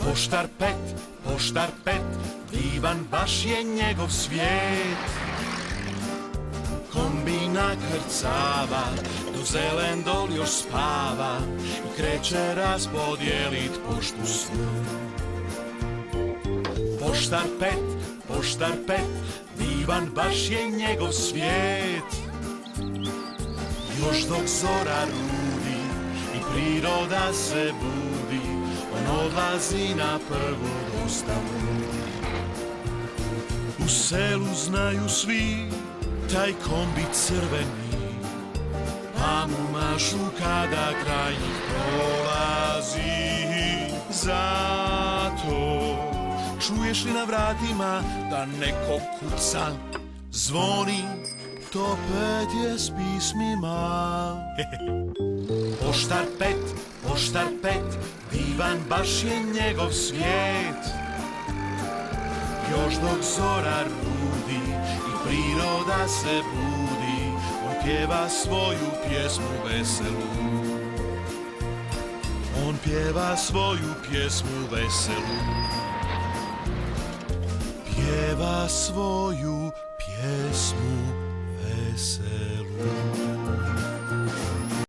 Poštar Pet, divan baš je njegov svijet. Kombina krcava, do zelen dol još spava i kreće raspodjelit poštu svu. Poštar Pet, divan baš je njegov svijet. Još dok zora rudi i priroda se budi, on odlazi na prvu dostavu. U selu znaju svi taj kombi crveni, pa mu mašu kada kraj njih prolazi. Zato čuješ li na vratima da neko kuca, zvoni, to Pet je s pismima. Poštar Pet, divan baš je njegov svijet. Još dok zora rudi i priroda se budi, on pjeva svoju pjesmu veselu. On pjeva svoju pjesmu veselu. Pjeva svoju pjesmu veselu.